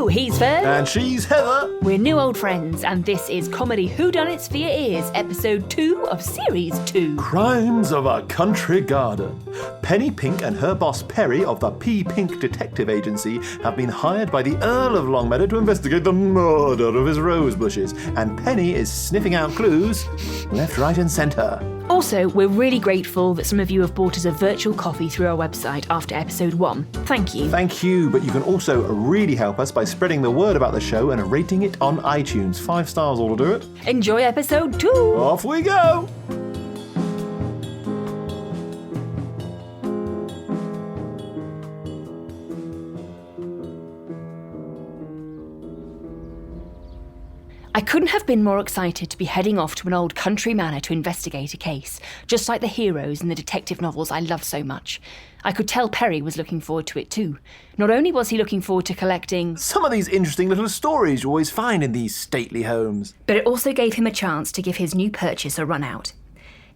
Hello, he's Fern. And she's Heather. We're new old friends, and this is Comedy Whodunits for Your Ears, episode 2 of series 2. Crimes of a Country Garden. Penny Pink and her boss Perry of the P. Pink Detective Agency have been hired by the Earl of Longmeadow to investigate the murder of his rose bushes, and Penny is sniffing out clues left, right and centre. Also, we're really grateful that some of you have bought us a virtual coffee through our website after episode 1. Thank you. Thank you, but you can also really help us by spreading the word about the show and rating it on iTunes. 5 stars ought to do it. Enjoy episode 2. Off we go! I couldn't have been more excited to be heading off to an old country manor to investigate a case, just like the heroes in the detective novels I love so much. I could tell Perry was looking forward to it too. Not only was he looking forward to collecting some of these interesting little stories you always find in these stately homes, but it also gave him a chance to give his new purchase a run out.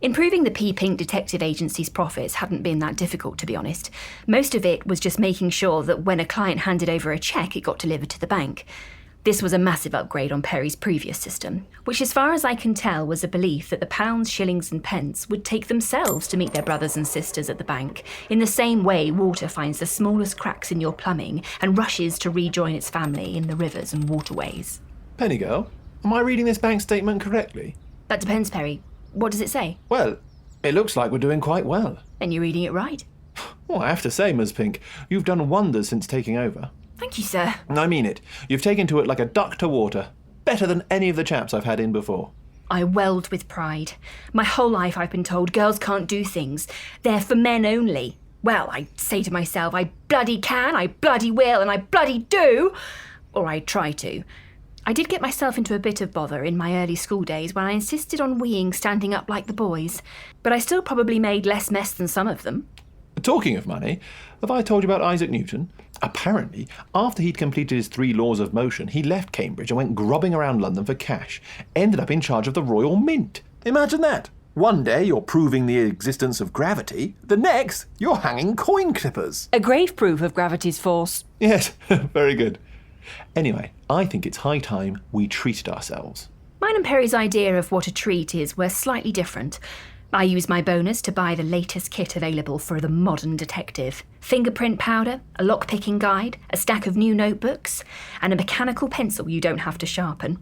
Improving the P. Pink Detective Agency's profits hadn't been that difficult, to be honest. Most of it was just making sure that when a client handed over a cheque, it got delivered to the bank. This was a massive upgrade on Perry's previous system, which as far as I can tell was a belief that the pounds, shillings and pence would take themselves to meet their brothers and sisters at the bank, in the same way water finds the smallest cracks in your plumbing and rushes to rejoin its family in the rivers and waterways. Penny girl, am I reading this bank statement correctly? That depends, Perry. What does it say? Well, it looks like we're doing quite well. Then you're reading it right. Well, I have to say, Ms. Pink, you've done wonders since taking over. Thank you, sir. I mean it. You've taken to it like a duck to water. Better than any of the chaps I've had in before. I welled with pride. My whole life I've been told girls can't do things. They're for men only. Well, I say to myself, I bloody can, I bloody will, and I bloody do. Or I try to. I did get myself into a bit of bother in my early school days when I insisted on weeing standing up like the boys. But I still probably made less mess than some of them. Talking of money, have I told you about Isaac Newton? Apparently, after he'd completed his 3 laws of motion, he left Cambridge and went grobbing around London for cash. Ended up in charge of the Royal Mint. Imagine that. One day you're proving the existence of gravity, the next you're hanging coin clippers. A grave proof of gravity's force. Yes, very good. Anyway, I think it's high time we treated ourselves. Mine and Perry's idea of what a treat is were slightly different. I used my bonus to buy the latest kit available for the modern detective. Fingerprint powder, a lock-picking guide, a stack of new notebooks, and a mechanical pencil you don't have to sharpen.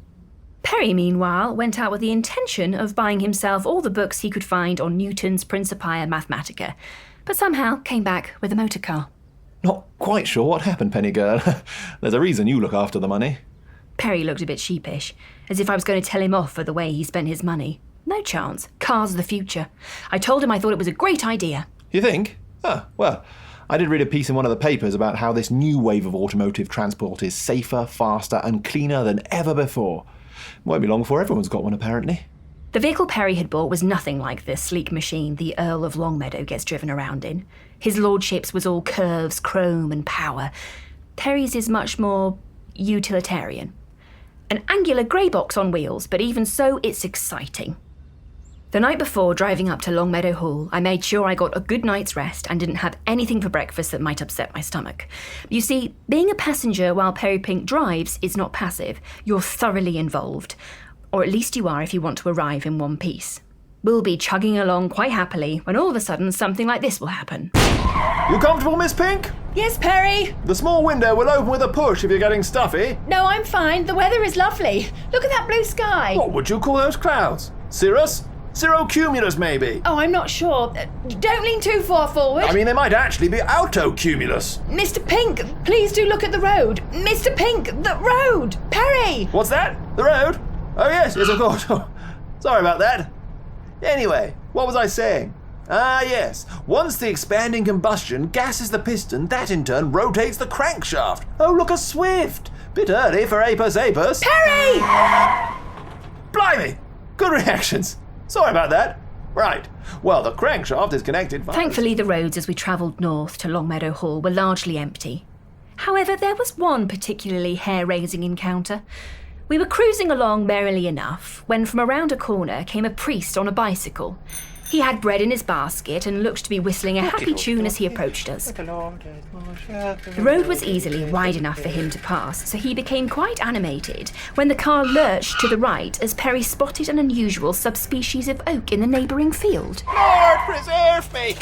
Perry, meanwhile, went out with the intention of buying himself all the books he could find on Newton's Principia Mathematica, but somehow came back with a motor car. Not quite sure what happened, Penny girl. There's a reason you look after the money. Perry looked a bit sheepish, as if I was going to tell him off for the way he spent his money. No chance. Cars are the future. I told him I thought it was a great idea. You think? Well, I did read a piece in one of the papers about how this new wave of automotive transport is safer, faster and cleaner than ever before. Won't be long before everyone's got one, apparently. The vehicle Perry had bought was nothing like the sleek machine the Earl of Longmeadow gets driven around in. His lordship's was all curves, chrome and power. Perry's is much more utilitarian. An angular grey box on wheels, but even so, it's exciting. The night before driving up to Longmeadow Hall, I made sure I got a good night's rest and didn't have anything for breakfast that might upset my stomach. You see, being a passenger while Perry Pink drives is not passive. You're thoroughly involved. Or at least you are if you want to arrive in one piece. We'll be chugging along quite happily when all of a sudden something like this will happen. You comfortable, Miss Pink? Yes, Perry? The small window will open with a push if you're getting stuffy. No, I'm fine. The weather is lovely. Look at that blue sky. What would you call those clouds? Cirrus? Cirrocumulus, maybe? Oh, I'm not sure. Don't lean too far forward. I mean, they might actually be autocumulus. Mr. Pink, please do look at the road. Mr. Pink, the road! Perry! What's that? The road? Oh, yes, of course. Oh, sorry about that. Anyway, what was I saying? Ah, yes. Once the expanding combustion gases the piston, that in turn rotates the crankshaft. Oh, look, a Swift. Bit early for Apus Apus. Perry! Blimey! Good reactions. Sorry about that. Right. Well, the crankshaft is connected. Thankfully, the roads as we travelled north to Longmeadow Hall were largely empty. However, there was one particularly hair-raising encounter. We were cruising along merrily enough when from around a corner came a priest on a bicycle. He had bread in his basket and looked to be whistling a happy tune as he approached us. The road was easily wide enough for him to pass, so he became quite animated when the car lurched to the right as Perry spotted an unusual subspecies of oak in the neighbouring field. Lord, preserve me!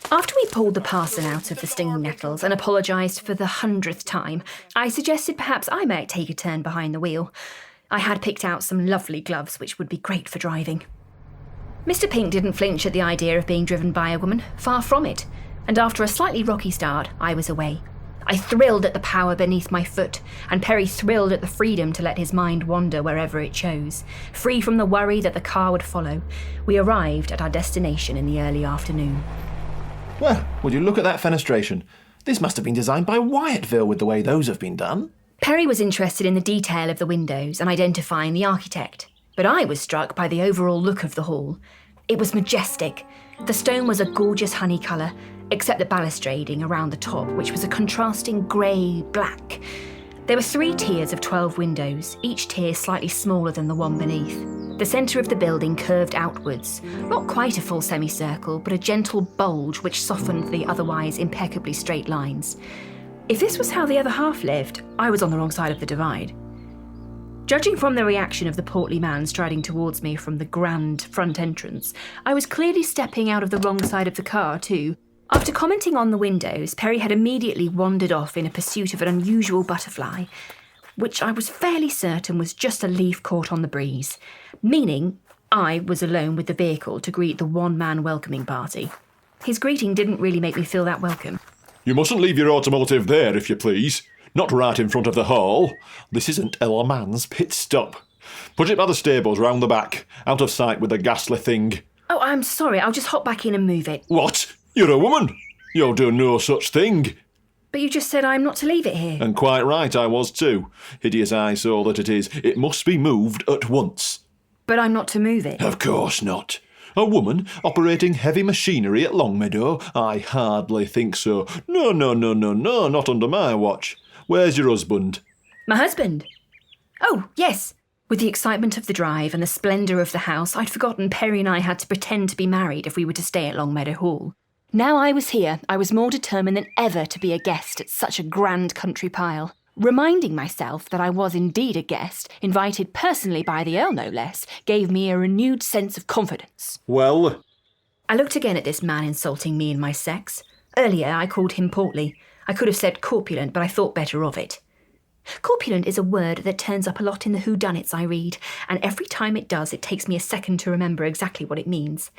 After we pulled the parson out of the stinging nettles and apologised for the 100th time, I suggested perhaps I might take a turn behind the wheel. I had picked out some lovely gloves which would be great for driving. Mr. Pink didn't flinch at the idea of being driven by a woman, far from it, and after a slightly rocky start, I was away. I thrilled at the power beneath my foot, and Perry thrilled at the freedom to let his mind wander wherever it chose. Free from the worry that the car would follow, we arrived at our destination in the early afternoon. Well, would you look at that fenestration? This must have been designed by Wyatttville with the way those have been done. Perry was interested in the detail of the windows and identifying the architect, but I was struck by the overall look of the hall. It was majestic. The stone was a gorgeous honey colour, except the balustrading around the top, which was a contrasting grey-black. There were 3 tiers of 12 windows, each tier slightly smaller than the one beneath. The centre of the building curved outwards, not quite a full semicircle, but a gentle bulge which softened the otherwise impeccably straight lines. If this was how the other half lived, I was on the wrong side of the divide. Judging from the reaction of the portly man striding towards me from the grand front entrance, I was clearly stepping out of the wrong side of the car too. After commenting on the windows, Perry had immediately wandered off in a pursuit of an unusual butterfly, which I was fairly certain was just a leaf caught on the breeze, meaning I was alone with the vehicle to greet the one-man welcoming party. His greeting didn't really make me feel that welcome. You mustn't leave your automotive there, if you please. Not right in front of the hall. This isn't a man's pit stop. Put it by the stables round the back, out of sight with the ghastly thing. Oh, I'm sorry, I'll just hop back in and move it. What? You're a woman. You'll do no such thing. But you just said I'm not to leave it here. And quite right I was too. Hideous eyesore that it is. It must be moved at once. But I'm not to move it. Of course not. A woman operating heavy machinery at Longmeadow? I hardly think so. No, not under my watch. Where's your husband? My husband? Oh, yes. With the excitement of the drive and the splendour of the house, I'd forgotten Perry and I had to pretend to be married if we were to stay at Longmeadow Hall. Now I was here, I was more determined than ever to be a guest at such a grand country pile. Reminding myself that I was indeed a guest, invited personally by the Earl no less, gave me a renewed sense of confidence. Well? I looked again at this man insulting me and my sex. Earlier I called him portly. I could have said corpulent, but I thought better of it. Corpulent is a word that turns up a lot in the whodunits I read, and every time it does, it takes me a second to remember exactly what it means.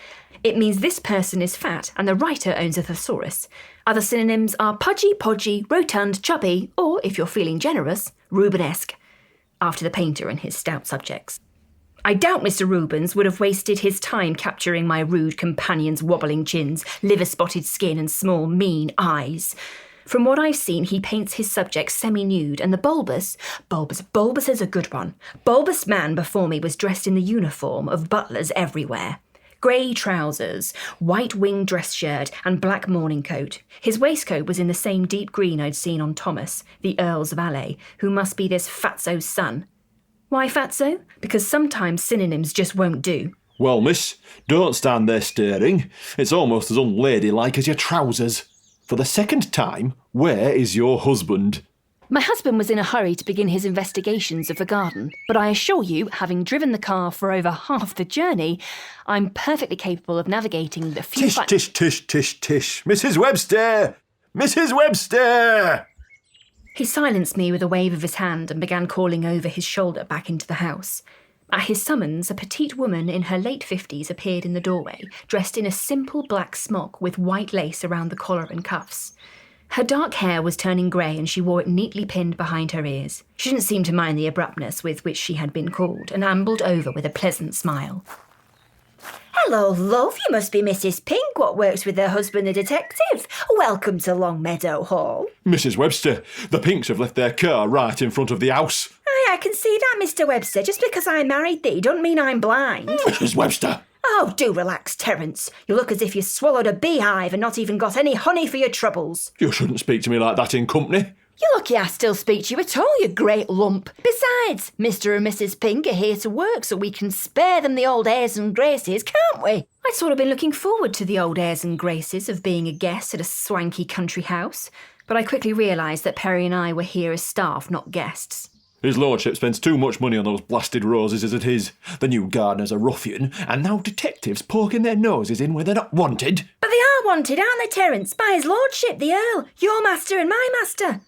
It means this person is fat, and the writer owns a thesaurus. Other synonyms are pudgy, podgy, rotund, chubby, or, if you're feeling generous, Rubenesque, after the painter and his stout subjects. I doubt Mr. Rubens would have wasted his time capturing my rude companion's wobbling chins, liver-spotted skin, and small, mean eyes. From what I've seen, he paints his subjects semi-nude, and the bulbous is a good one. Bulbous man before me was dressed in the uniform of butlers everywhere. Grey trousers, white winged dress shirt, and black morning coat. His waistcoat was in the same deep green I'd seen on Thomas, the Earl's valet, who must be this fatso's son. Why fatso? Because sometimes synonyms just won't do. Well, miss, don't stand there staring. It's almost as unladylike as your trousers. For the second time, where is your husband? My husband was in a hurry to begin his investigations of the garden, but I assure you, having driven the car for over half the journey, I'm perfectly capable of navigating the few... Tish. Mrs. Webster! Mrs. Webster! He silenced me with a wave of his hand and began calling over his shoulder back into the house. At his summons, a petite woman in her late 50s appeared in the doorway, dressed in a simple black smock with white lace around the collar and cuffs. Her dark hair was turning grey and she wore it neatly pinned behind her ears. She didn't seem to mind the abruptness with which she had been called and ambled over with a pleasant smile. Hello, love. You must be Mrs. Pink, what works with her husband, the detective. Welcome to Longmeadow Hall. Mrs. Webster, the Pinks have left their car right in front of the house. Aye, I can see that, Mr. Webster. Just because I married thee don't mean I'm blind. Mrs. Webster! Oh, do relax, Terence. You look as if you swallowed a beehive and not even got any honey for your troubles. You shouldn't speak to me like that in company. You're lucky I still speak to you at all, you great lump. Besides, Mr. and Mrs. Pink are here to work, so we can spare them the old airs and graces, can't we? I'd sort of been looking forward to the old airs and graces of being a guest at a swanky country house, but I quickly realised that Perry and I were here as staff, not guests. His lordship spends too much money on those blasted roses as it is. The new gardener's a ruffian, and now detectives poking their noses in where they're not wanted. But they are wanted, aren't they, Terence? By his lordship, the Earl, your master and my master.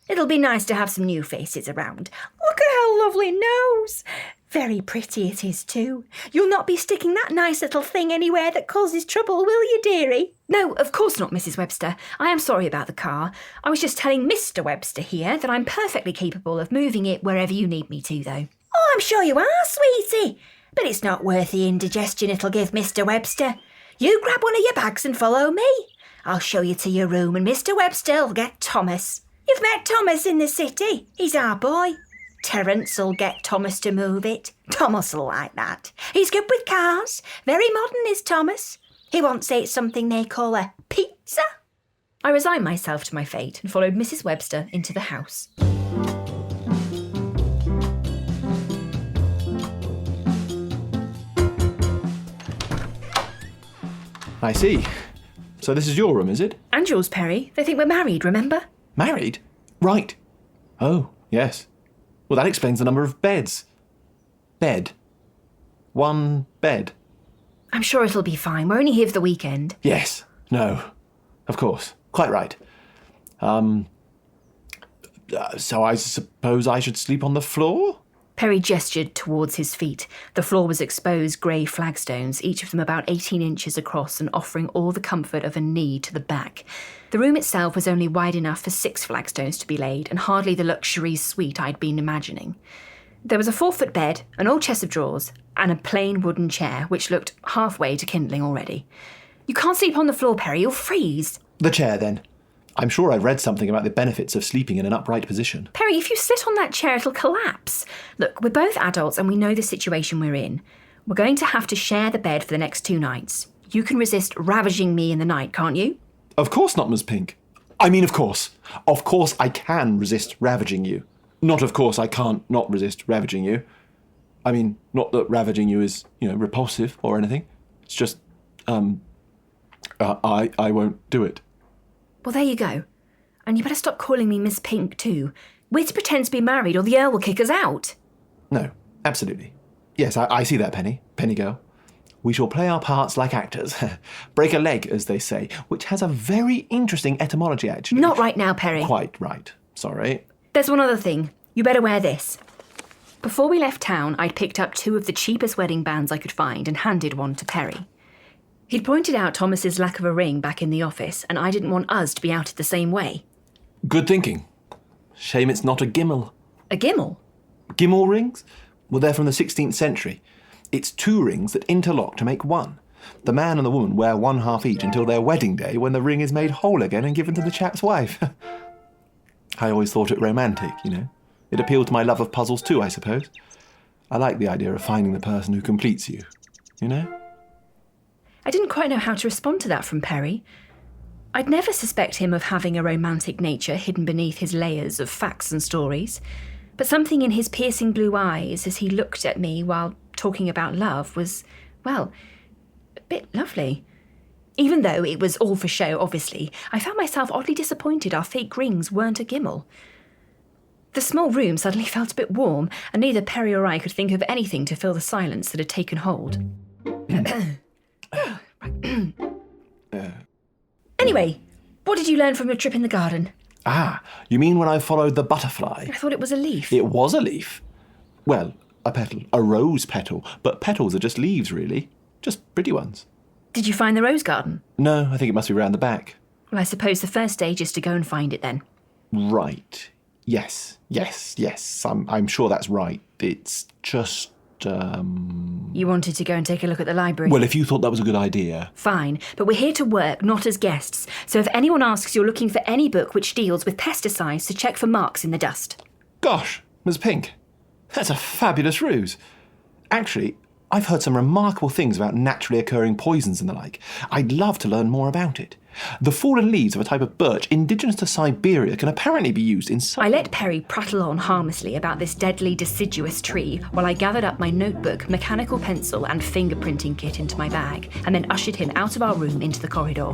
It'll be nice to have some new faces around. Look at how lovely nose. Very pretty it is too. You'll not be sticking that nice little thing anywhere that causes trouble, will you, dearie? No, of course not, Mrs. Webster. I am sorry about the car. I was just telling Mr. Webster here that I'm perfectly capable of moving it wherever you need me to, though. Oh, I'm sure you are, sweetie. But it's not worth the indigestion it'll give Mr. Webster. You grab one of your bags and follow me. I'll show you to your room and Mr. Webster'll get Thomas. You've met Thomas in the city. He's our boy. Terence'll get Thomas to move it. Thomas'll like that. He's good with cars. Very modern is Thomas. He wants it something they call a pizza. I resigned myself to my fate and followed Mrs. Webster into the house. I see. So this is your room, is it? And yours, Perry. They think we're married, remember? Married? Right. Oh, yes. Well, that explains the number of beds. Bed. One bed. I'm sure it'll be fine. We're only here for the weekend. Yes. No. Of course. Quite right. So I suppose I should sleep on the floor? Perry gestured towards his feet. The floor was exposed grey flagstones, each of them about 18 inches across and offering all the comfort of a knee to the back. The room itself was only wide enough for 6 flagstones to be laid, and hardly the luxury suite I'd been imagining. There was a 4-foot bed, an old chest of drawers, and a plain wooden chair, which looked halfway to kindling already. You can't sleep on the floor, Perry, you'll freeze. The chair, then. I'm sure I've read something about the benefits of sleeping in an upright position. Perry, if you sit on that chair, it'll collapse. Look, we're both adults and we know the situation we're in. We're going to have to share the bed for the next 2 nights. You can resist ravaging me in the night, can't you? Of course not, Miss Pink. I mean, of course. Of course I can resist ravaging you. Not of course I can't not resist ravaging you. I mean, not that ravaging you is, repulsive or anything. It's just, I won't do it. Well, there you go. And you better stop calling me Miss Pink, too. We're to pretend to be married or the Earl will kick us out. No, absolutely. Yes, I see that, Penny girl. We shall play our parts like actors. Break a leg, as they say, which has a very interesting etymology, actually. Not right now, Perry. Quite right. Sorry. There's one other thing. You better wear this. Before we left town, I'd picked up 2 of the cheapest wedding bands I could find and handed one to Perry. He'd pointed out Thomas's lack of a ring back in the office, and I didn't want us to be outed the same way. Good thinking. Shame it's not a gimmal. A gimmal? Gimmal rings? Well, they're from the 16th century. It's 2 rings that interlock to make one. The man and the woman wear one half each until their wedding day, when the ring is made whole again and given to the chap's wife. I always thought it romantic, It appealed to my love of puzzles too, I suppose. I like the idea of finding the person who completes you, I didn't quite know how to respond to that from Perry. I'd never suspect him of having a romantic nature hidden beneath his layers of facts and stories, but something in his piercing blue eyes as he looked at me while talking about love was, well, a bit lovely. Even though it was all for show, obviously, I found myself oddly disappointed our fake rings weren't a gimmal. The small room suddenly felt a bit warm, and neither Perry or I could think of anything to fill the silence that had taken hold. Anyway, what did you learn from your trip in the garden? Ah, you mean when I followed the butterfly? I thought it was a leaf. It was a leaf. Well, a petal. A rose petal. But petals are just leaves, really. Just pretty ones. Did you find the rose garden? No, I think it must be round the back. Well, I suppose the first stage is to go and find it then. Right. Yes. I'm sure that's right. It's just, You wanted to go and take a look at the library? Well, if you thought that was a good idea. Fine, but we're here to work, not as guests. So if anyone asks you're looking for any book which deals with pesticides, to check for marks in the dust. Gosh, Miss Pink, that's a fabulous ruse. Actually, I've heard some remarkable things about naturally occurring poisons and the like. I'd love to learn more about it. The fallen leaves of a type of birch indigenous to Siberia can apparently be used in I let Perry prattle on harmlessly about this deadly deciduous tree while I gathered up my notebook, mechanical pencil and fingerprinting kit into my bag and then ushered him out of our room into the corridor.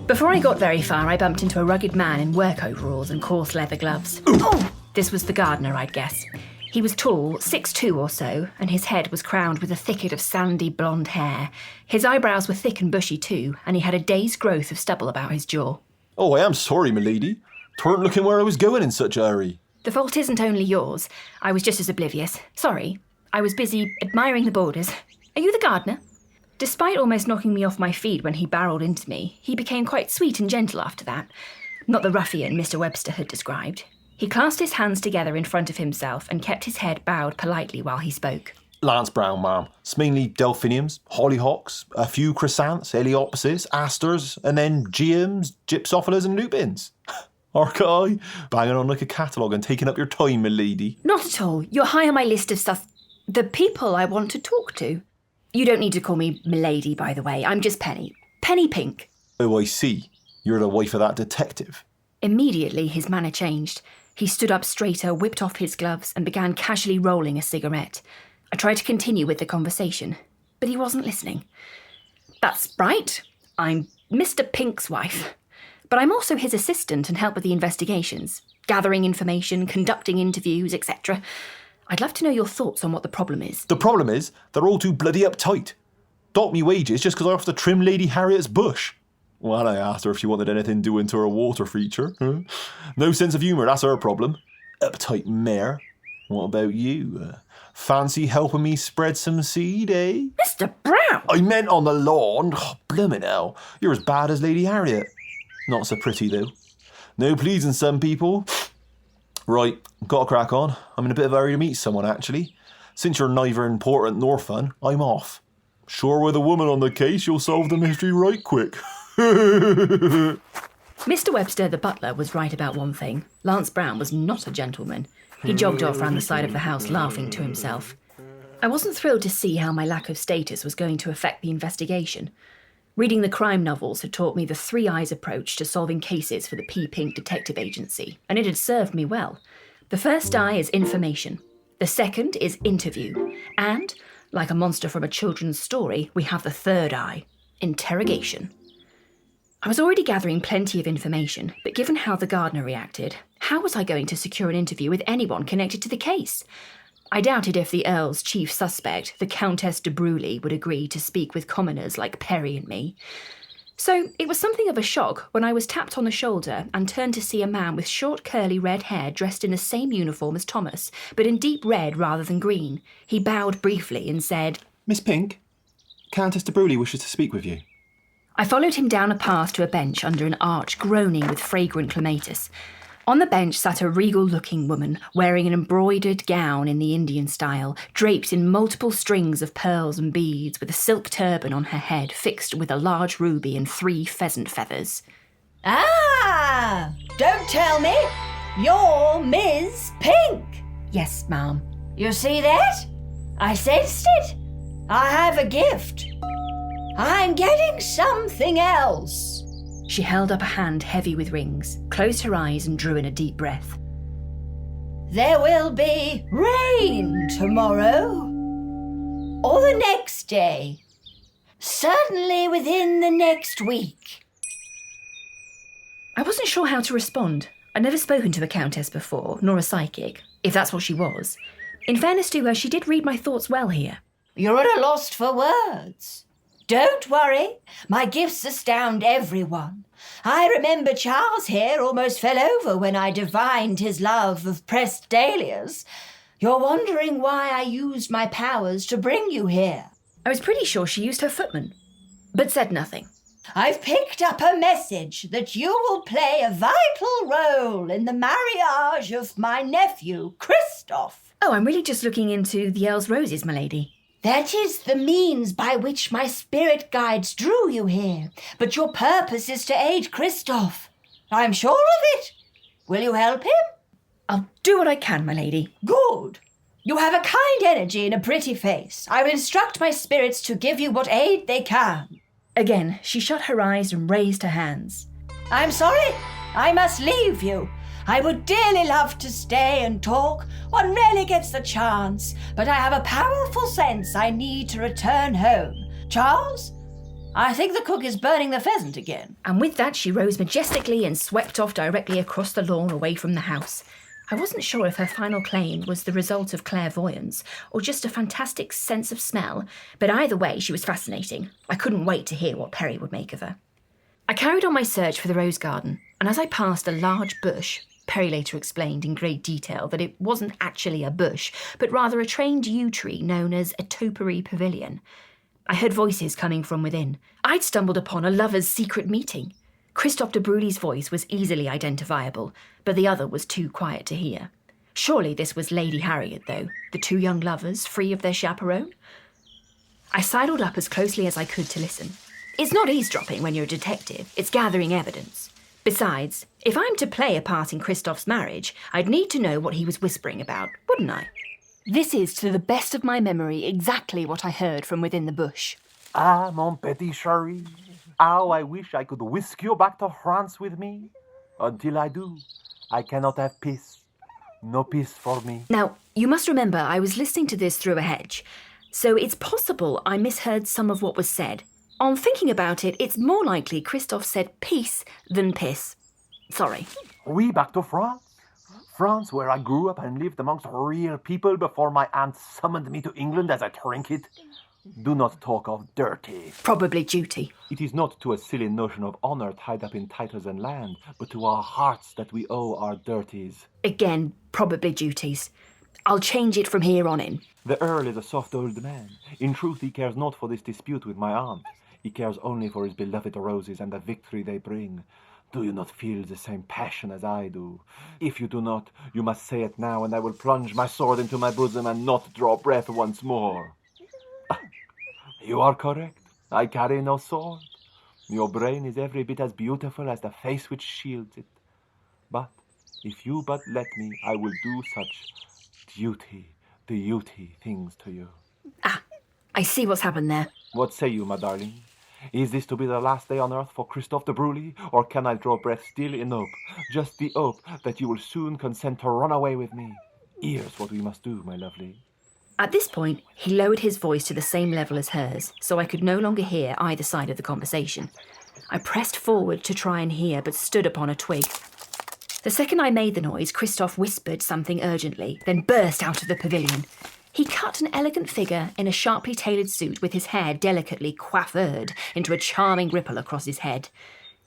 Before I got very far, I bumped into a rugged man in work overalls and coarse leather gloves. Oh! This was the gardener, I'd guess. He was tall, 6'2" or so, and his head was crowned with a thicket of sandy blonde hair. His eyebrows were thick and bushy too, and he had a day's growth of stubble about his jaw. Oh, I am sorry, milady. Tweren't looking where I was going in such a hurry. The fault isn't only yours. I was just as oblivious. Sorry. I was busy admiring the borders. Are you the gardener? Despite almost knocking me off my feet when he barreled into me, he became quite sweet and gentle after that. Not the ruffian Mr. Webster had described. He clasped his hands together in front of himself and kept his head bowed politely while he spoke. Lance Brown, ma'am. It's mainly delphiniums, hollyhocks, a few chrysanths, heliopsis, asters, and then geums, gypsophilas and lupins. Archai, banging on like a catalogue and taking up your time, milady. Not at all. You're high on my list of the people I want to talk to. You don't need to call me milady, by the way. I'm just Penny. Penny Pink. Oh, I see. You're the wife of that detective. Immediately, his manner changed. He stood up straighter, whipped off his gloves, and began casually rolling a cigarette. I tried to continue with the conversation, but he wasn't listening. That's right. I'm Mr. Pink's wife. But I'm also his assistant and help with the investigations, gathering information, conducting interviews, etc. I'd love to know your thoughts on what the problem is. The problem is, they're all too bloody uptight. Dock me wages just because I have to trim Lady Harriet's bush. Well, I asked her if she wanted anything doing to her water feature. No sense of humour, that's her problem. Uptight mare. What about you? Fancy helping me spread some seed, eh? Mr. Brown! I meant on the lawn. Oh, bloomin' hell. You're as bad as Lady Harriet. Not so pretty, though. No pleasing some people. Right, got to crack on. I'm in a bit of a hurry to meet someone, actually. Since you're neither important nor fun, I'm off. Sure, with a woman on the case, you'll solve the mystery right quick. Mr. Webster, the butler, was right about one thing. Lance Brown was not a gentleman. He jogged off round the side of the house, laughing to himself. I wasn't thrilled to see how my lack of status was going to affect the investigation. Reading the crime novels had taught me the three eyes approach to solving cases for the P. Pink Detective Agency, and it had served me well. The first eye is information. The second is interview. And, like a monster from a children's story, we have the third eye, interrogation. I was already gathering plenty of information, but given how the gardener reacted, how was I going to secure an interview with anyone connected to the case? I doubted if the Earl's chief suspect, the Countess de Bruley, would agree to speak with commoners like Perry and me. So it was something of a shock when I was tapped on the shoulder and turned to see a man with short curly red hair dressed in the same uniform as Thomas, but in deep red rather than green. He bowed briefly and said, Miss Pink, Countess de Bruley wishes to speak with you. I followed him down a path to a bench under an arch groaning with fragrant clematis. On the bench sat a regal-looking woman wearing an embroidered gown in the Indian style, draped in multiple strings of pearls and beads, with a silk turban on her head fixed with a large ruby and 3 pheasant feathers. Ah! Don't tell me! You're Miss Pink! Yes, ma'am. You see that? I sensed it. I have a gift. I'm getting something else. She held up a hand heavy with rings, closed her eyes and drew in a deep breath. There will be rain tomorrow. Or the next day. Certainly within the next week. I wasn't sure how to respond. I'd never spoken to a countess before, nor a psychic, if that's what she was. In fairness to her, she did read my thoughts well here. You're at a loss for words. Don't worry, my gifts astound everyone. I remember Charles here almost fell over when I divined his love of pressed dahlias. You're wondering why I used my powers to bring you here. I was pretty sure she used her footman, but said nothing. I've picked up a message that you will play a vital role in the marriage of my nephew, Christoph. Oh, I'm really just looking into the Earl's roses, my lady. That is the means by which my spirit guides drew you here. But your purpose is to aid Christoph. I'm sure of it. Will you help him? I'll do what I can, my lady. Good. You have a kind energy and a pretty face. I will instruct my spirits to give you what aid they can. Again, she shut her eyes and raised her hands. I'm sorry. I must leave you. I would dearly love to stay and talk. One rarely gets the chance, but I have a powerful sense I need to return home. Charles, I think the cook is burning the pheasant again. And with that, she rose majestically and swept off directly across the lawn away from the house. I wasn't sure if her final claim was the result of clairvoyance or just a fantastic sense of smell, but either way, she was fascinating. I couldn't wait to hear what Perry would make of her. I carried on my search for the rose garden, and as I passed a large bush, Perry later explained in great detail that it wasn't actually a bush, but rather a trained yew tree known as a topiary pavilion. I heard voices coming from within. I'd stumbled upon a lovers' secret meeting. Christophe de Bruley's voice was easily identifiable, but the other was too quiet to hear. Surely this was Lady Harriet, though, the two young lovers free of their chaperone? I sidled up as closely as I could to listen. It's not eavesdropping when you're a detective, it's gathering evidence. Besides, if I'm to play a part in Christophe's marriage, I'd need to know what he was whispering about, wouldn't I? This is, to the best of my memory, exactly what I heard from within the bush. Ah, mon petit chéri, how I wish I could whisk you back to France with me. Until I do, I cannot have peace. No peace for me. Now, you must remember I was listening to this through a hedge, so it's possible I misheard some of what was said. On thinking about it, it's more likely Christophe said peace than piss. Sorry. We back to France? France, where I grew up and lived amongst real people before my aunt summoned me to England as a trinket. Do not talk of dirty. Probably duty. It is not to a silly notion of honour tied up in titles and land, but to our hearts that we owe our dirties. Again, probably duties. I'll change it from here on in. The Earl is a soft old man. In truth, he cares not for this dispute with my aunt. He cares only for his beloved roses and the victory they bring. Do you not feel the same passion as I do? If you do not, you must say it now, and I will plunge my sword into my bosom and not draw breath once more. You are correct. I carry no sword. Your brain is every bit as beautiful as the face which shields it. But if you but let me, I will do such duty things to you. Ah, I see what's happened there. What say you, my darling? Is this to be the last day on earth for Christophe de Bruley, or can I draw breath still in hope, just the hope that you will soon consent to run away with me? Here's what we must do, my lovely. At this point, he lowered his voice to the same level as hers, so I could no longer hear either side of the conversation. I pressed forward to try and hear, but stood upon a twig. The second I made the noise, Christophe whispered something urgently, then burst out of the pavilion. He cut an elegant figure in a sharply tailored suit with his hair delicately coiffured into a charming ripple across his head.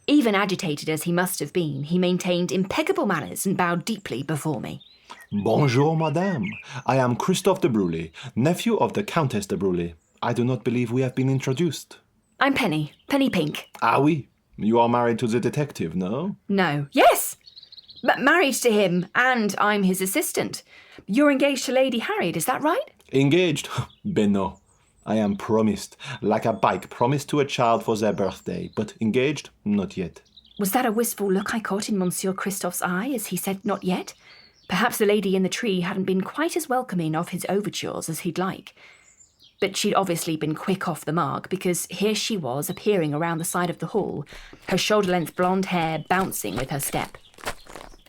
Even agitated as he must have been, he maintained impeccable manners and bowed deeply before me. Bonjour, madame. I am Christophe de Bruley, nephew of the Countess de Bruley. I do not believe we have been introduced. I'm Penny Pink. Ah oui, you are married to the detective, no? No. Yes! Married to him, and I'm his assistant. You're engaged to Lady Harriet, is that right? Engaged? Ben no. I am promised, like a bike promised to a child for their birthday, but engaged? Not yet. Was that a wistful look I caught in Monsieur Christophe's eye as he said not yet? Perhaps the lady in the tree hadn't been quite as welcoming of his overtures as he'd like. But she'd obviously been quick off the mark, because here she was appearing around the side of the hall, her shoulder-length blonde hair bouncing with her step.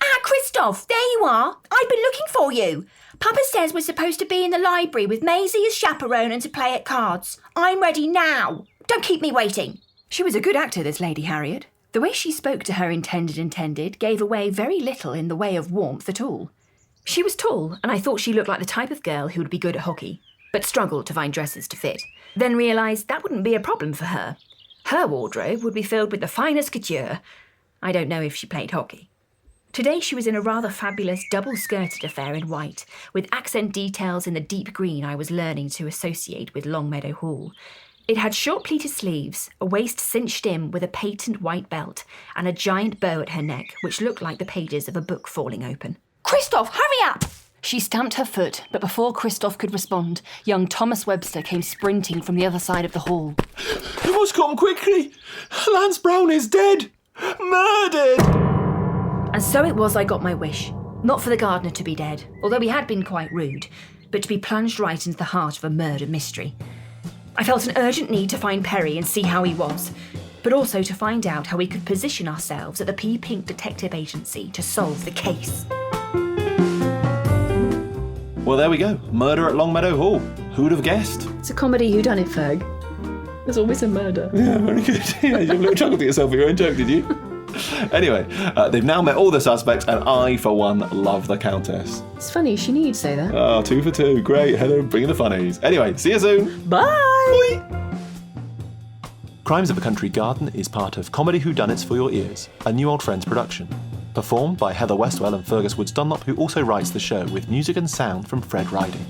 Ah, Christophe, there you are. I've been looking for you. Papa says we're supposed to be in the library with Maisie as chaperone and to play at cards. I'm ready now. Don't keep me waiting. She was a good actor, this Lady Harriet. The way she spoke to her intended gave away very little in the way of warmth at all. She was tall, and I thought she looked like the type of girl who would be good at hockey, but struggled to find dresses to fit. Then realised that wouldn't be a problem for her. Her wardrobe would be filled with the finest couture. I don't know if she played hockey. Today she was in a rather fabulous double-skirted affair in white, with accent details in the deep green I was learning to associate with Longmeadow Hall. It had short pleated sleeves, a waist cinched in with a patent white belt, and a giant bow at her neck, which looked like the pages of a book falling open. Christophe, hurry up! She stamped her foot, but before Christophe could respond, young Thomas Webster came sprinting from the other side of the hall. You must come quickly! Lance Brown is dead! Murdered! And so it was I got my wish. Not for the gardener to be dead, although he had been quite rude, but to be plunged right into the heart of a murder mystery. I felt an urgent need to find Perry and see how he was, but also to find out how we could position ourselves at the P-Pink Detective Agency to solve the case. Well, there we go. Murder at Longmeadow Hall. Who'd have guessed? It's a comedy whodunit, Ferg. There's always a murder. Yeah, very good. Yeah, you have a little chuckle to yourself for your own joke, did you? Anyway, they've now met all the suspects, and I, for one, love the Countess. It's funny, she knew you'd say that. Oh, 2 for 2. Great. Hello, bringing the funnies. Anyway, see you soon. Bye! Crimes of a Country Garden is part of Comedy Whodunits for Your Ears, a New Old Friends production. Performed by Heather Westwell and Fergus Woods Dunlop, who also writes the show, with music and sound from Fred Riding.